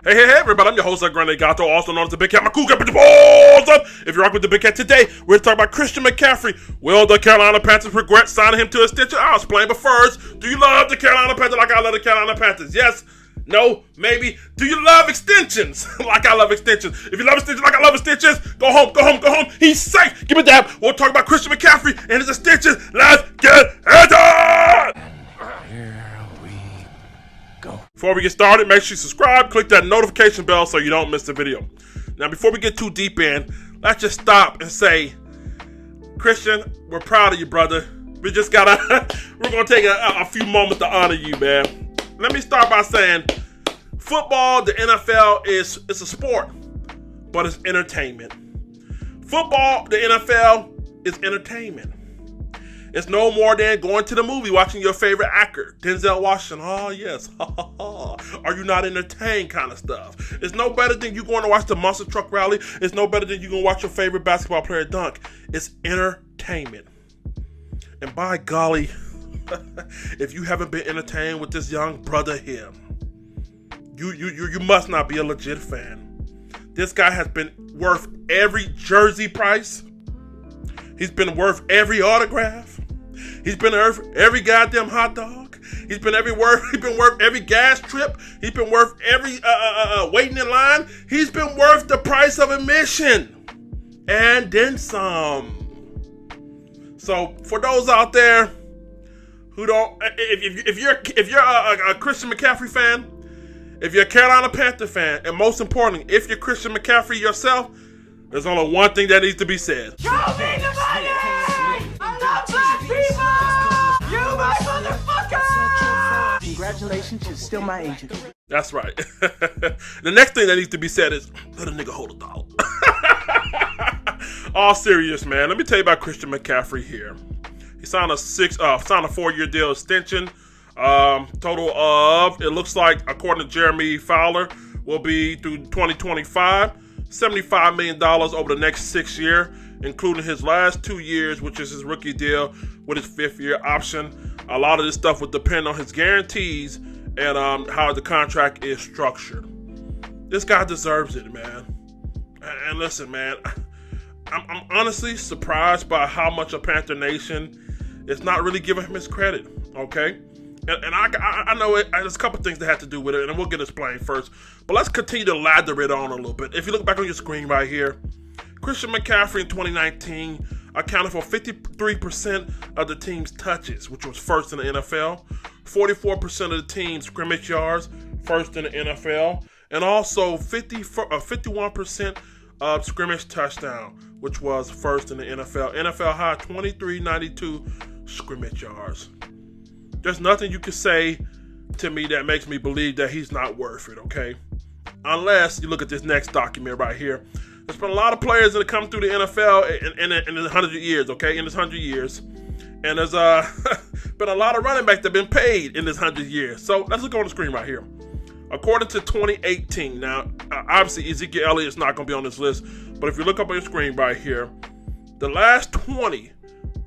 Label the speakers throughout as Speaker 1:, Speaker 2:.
Speaker 1: Hey, everybody, I'm your host, Grande Gato, also known as the Big Cat. My cool cat, put your balls up. If you're rocking with the Big Cat today, we're talking about Christian McCaffrey. Will the Carolina Panthers regret signing him to a extension? I'll explain, but first, do you love the Carolina Panthers like I love the Carolina Panthers? Yes? No? Maybe? Do you love extensions like I love extensions? If you love extensions like I love extensions, go home. He's safe. Give me that. We'll talk about Christian McCaffrey and his extensions. Let's get into it! Before we get started, make sure you subscribe, click that notification bell so you don't miss the video. Now, before we get too deep in, let's just stop and say, Christian, we're proud of you, brother. We're gonna take a few moments to honor you, man. Let me start by saying, football, the NFL, it's a sport, but it's entertainment. Football, the NFL, is entertainment. It's no more than going to the movie, watching your favorite actor, Denzel Washington. Oh, yes. Are you not entertained kind of stuff? It's no better than you going to watch the monster truck rally. It's no better than you going to watch your favorite basketball player dunk. It's entertainment. And by golly, if you haven't been entertained with this young brother here, you must not be a legit fan. This guy has been worth every jersey price. He's been worth every autograph. He's been worth every goddamn hot dog. He's been worth every gas trip. He's been worth every waiting in line. He's been worth the price of admission, and then some. So for those out there who don't, if you're a Christian McCaffrey fan, if you're a Carolina Panther fan, and most importantly, if you're Christian McCaffrey yourself, there's only one thing that needs to be said. Show me the money! I love black people! You my motherfucker!
Speaker 2: Congratulations, you're still my agent.
Speaker 1: That's right. The next thing that needs to be said is, let a nigga hold $1. All serious, man. Let me tell you about Christian McCaffrey here. He signed a 4-year deal extension. Total of, it looks like, according to Jeremy Fowler, will be through 2025. $75 million over the next 6 years, including his last 2 years, which is his rookie deal with his 5th-year option. A lot of this stuff would depend on his guarantees and how the contract is structured. This guy deserves it, man. And listen, man, I'm honestly surprised by how much of Panther Nation is not really giving him his credit, okay? And I know there's a couple things that have to do with it, and we'll get explained first. But let's continue to lather it on a little bit. If you look back on your screen right here, Christian McCaffrey in 2019 accounted for 53% of the team's touches, which was first in the NFL, 44% of the team's scrimmage yards, first in the NFL, and also 51% of scrimmage touchdown, which was first in the NFL. NFL high 2392 scrimmage yards. There's nothing you can say to me that makes me believe that he's not worth it, okay? Unless you look at this next document right here. There's been a lot of players that have come through the NFL in 100 years, okay? In this 100 years. And there's been a lot of running backs that have been paid in this 100 years. So let's look on the screen right here. According to 2018, now, obviously Ezekiel Elliott's not going to be on this list, but if you look up on your screen right here, the last 20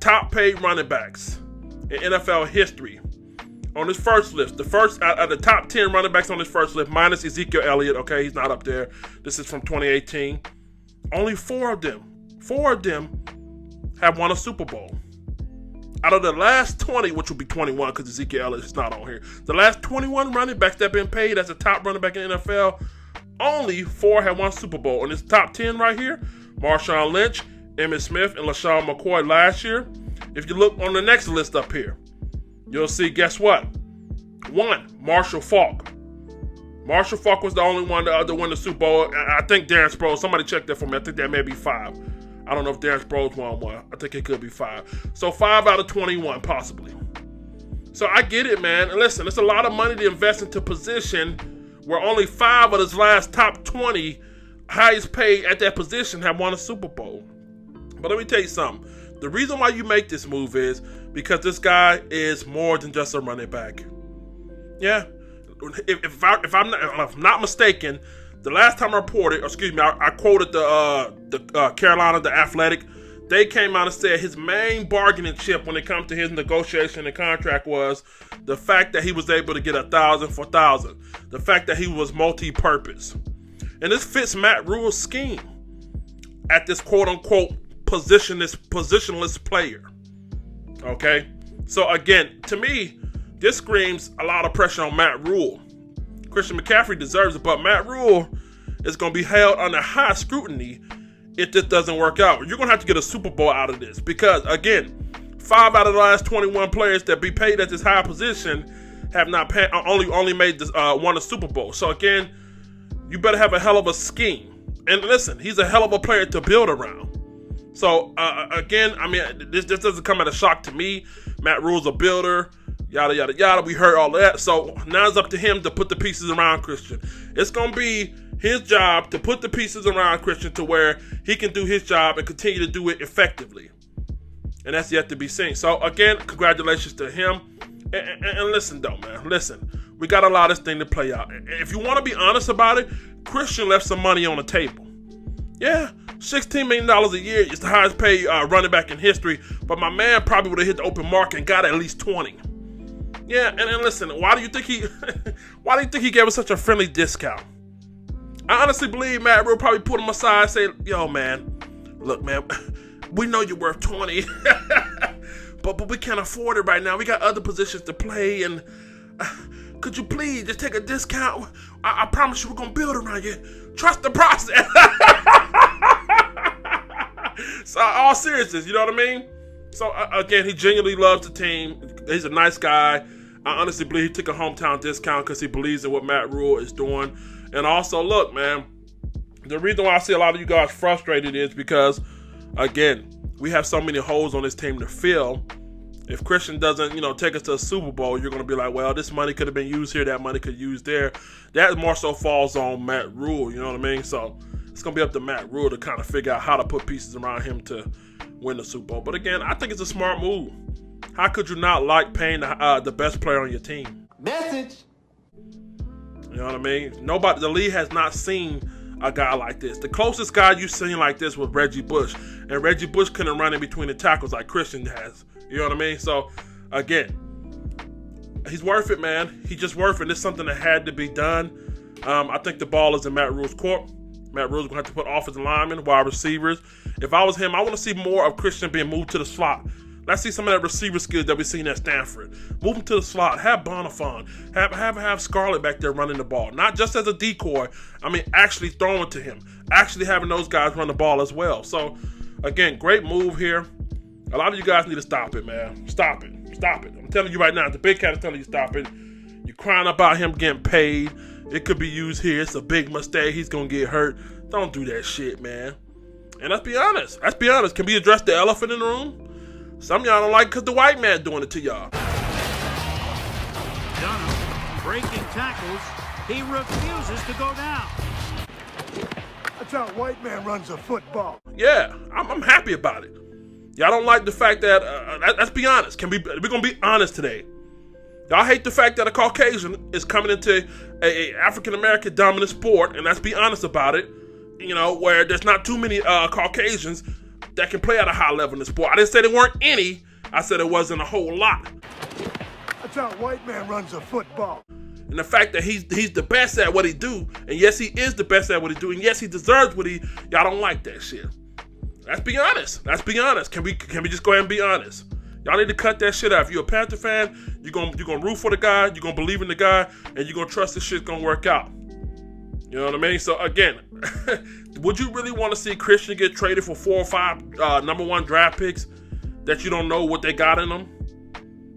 Speaker 1: top paid running backs in NFL history on this first list, the first out of the top 10 running backs on this first list, minus Ezekiel Elliott, okay, he's not up there. This is from 2018. Only four of them have won a Super Bowl. Out of the last 20, which will be 21 because Ezekiel Elliott is not on here, the last 21 running backs that have been paid as a top running back in the NFL, only 4 have won Super Bowl. On this top 10 right here, Marshawn Lynch, Emmitt Smith, and LaShawn McCoy last year. If you look on the next list up here, you'll see, guess what? 1, Marshall Faulk. Marshall Faulk was the only one to win the Super Bowl. I think Darren Sproles, somebody check that for me. I think that may be 5. I don't know if Darren Sproles won 1. I think it could be 5. So 5 out of 21, possibly. So I get it, man. And listen, it's a lot of money to invest into position where only 5 of his last top 20 highest paid at that position have won a Super Bowl. But let me tell you something. The reason why you make this move is because this guy is more than just a running back. Yeah. If I'm not mistaken, the last time I reported, I quoted the Carolina, the Athletic. they came out and said his main bargaining chip when it comes to his negotiation and contract was the fact that he was able to get 1,000 for 1,000. The fact that he was multi-purpose. And this fits Matt Rule's scheme at this quote-unquote positionless player. Okay? So again, to me, this screams a lot of pressure on Matt Rule. Christian McCaffrey deserves it, but Matt Rule is going to be held under high scrutiny if this doesn't work out. You're going to have to get a Super Bowl out of this because, again, 5 out of the last 21 players that be paid at this high position have not only made this, won a Super Bowl. So again, you better have a hell of a scheme. And listen, he's a hell of a player to build around. So again, I mean, this doesn't come as a shock to me. Matt Rule's a builder, yada yada yada. We heard all that. So now it's up to him to put the pieces around Christian. It's gonna be his job to put the pieces around Christian to where he can do his job and continue to do it effectively. And that's yet to be seen. So again, congratulations to him. And listen though, man, listen. We got to allow this thing to play out. If you want to be honest about it, Christian left some money on the table. Yeah, $16 million a year is the highest paid running back in history, but my man probably would have hit the open market and got at least 20. Yeah, and listen, why do you think he gave us such a friendly discount? I honestly believe Matt Rule probably put him aside and say, yo, man, look, man, we know you're worth 20, but we can't afford it right now. We got other positions to play, and could you please just take a discount? I promise you we're going to build around you. Trust the process. So, all seriousness, you know what I mean? So, again, he genuinely loves the team. He's a nice guy. I honestly believe he took a hometown discount because he believes in what Matt Rule is doing. And also, look, man, the reason why I see a lot of you guys frustrated is because, again, we have so many holes on this team to fill. If Christian doesn't, take us to a Super Bowl, you're going to be like, well, this money could have been used here, that money could be used there. That more so falls on Matt Rule, you know what I mean? So it's going to be up to Matt Rule to kind of figure out how to put pieces around him to win the Super Bowl. But again, I think it's a smart move. How could you not like paying the best player on your team?
Speaker 2: Message.
Speaker 1: You know what I mean? The league has not seen a guy like this. The closest guy you've seen like this was Reggie Bush. And Reggie Bush couldn't run in between the tackles like Christian has. You know what I mean? So, again, he's worth it, man. He's just worth it. It's something that had to be done. I think the ball is in Matt Rule's court. Matt Rule's going to have to put offensive linemen, wide receivers. If I was him, I want to see more of Christian being moved to the slot. Let's see some of that receiver skills that we've seen at Stanford. Move him to the slot. Have Bonifon. Have Scarlett back there running the ball. Not just as a decoy. I mean, actually throwing to him. Actually having those guys run the ball as well. So, again, great move here. A lot of you guys need to stop it, man. Stop it. Stop it. I'm telling you right now. The Big Cat is telling you stop it. You're crying about him getting paid. It could be used here. It's a big mistake. He's going to get hurt. Don't do that shit, man. And let's be honest. Can we address the elephant in the room? Some of y'all don't like because the white man doing it to y'all.
Speaker 3: Dunham breaking tackles. He refuses to go down.
Speaker 4: That's how a white man runs a football.
Speaker 1: Yeah, I'm happy about it. Y'all don't like the fact that, let's be honest. We're going to be honest today. Y'all hate the fact that a Caucasian is coming into a African-American dominant sport, and let's be honest about it, where there's not too many Caucasians that can play at a high level in the sport. I didn't say there weren't any. I said it wasn't a whole lot.
Speaker 4: That's how a white man runs a football.
Speaker 1: And the fact that he's the best at what he do, and yes, he is the best at what he do, and yes, he deserves what y'all don't like that shit. Let's be honest. Can we just go ahead and be honest? Y'all need to cut that shit out. If you're a Panther fan, you're gonna root for the guy, you're gonna believe in the guy, and you're gonna trust this shit's gonna work out. You know what I mean? So again, would you really want to see Christian get traded for 4 or 5 number 1 draft picks that you don't know what they got in them?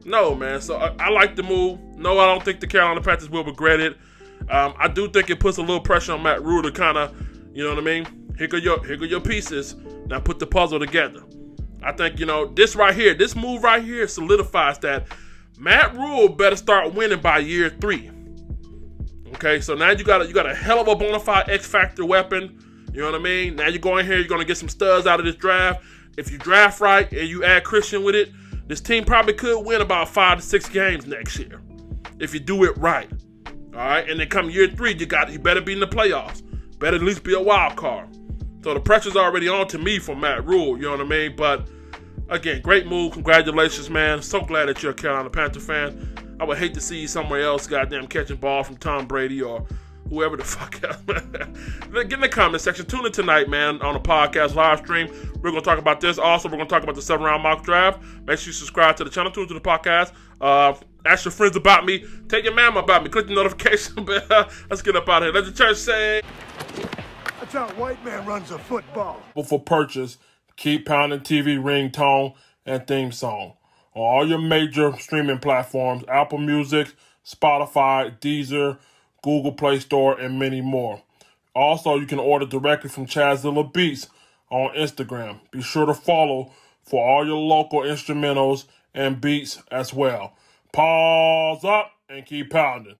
Speaker 1: No, man. So I like the move. No, I don't think the Carolina Panthers will regret it. I do think it puts a little pressure on Matt Rule to kind of, you know what I mean? Here go your pieces. Now put the puzzle together. I think, this move right here solidifies that Matt Rule better start winning by year 3. Okay, so now you got a hell of a bona fide X Factor weapon. You know what I mean? Now you're going here, you're going to get some studs out of this draft. If you draft right and you add Christian with it, this team probably could win about 5 to 6 games next year. If you do it right. All right, and then come year 3, you better be in the playoffs. Better at least be a wild card. So the pressure's already on to me for Matt Rule, you know what I mean? But again, great move. Congratulations, man. So glad that you're a Carolina Panther fan. I would hate to see you somewhere else, goddamn, catching ball from Tom Brady or whoever the fuck else. Get in the comment section. Tune in tonight, man, on the podcast live stream. We're going to talk about this. Also, we're going to talk about the 7-round mock draft. Make sure you subscribe to the channel, tune to the podcast. Ask your friends about me. Tell your mama about me. Click the notification bell. Let's get up out of here. Let the church say.
Speaker 4: That's how a white man runs a football.
Speaker 1: For purchase, keep pounding TV ringtone and theme song on all your major streaming platforms: Apple Music, Spotify, Deezer, Google Play Store, and many more. Also, you can order directly from Chadzilla Beats on Instagram. Be sure to follow for all your local instrumentals and beats as well. Pause up and keep pounding.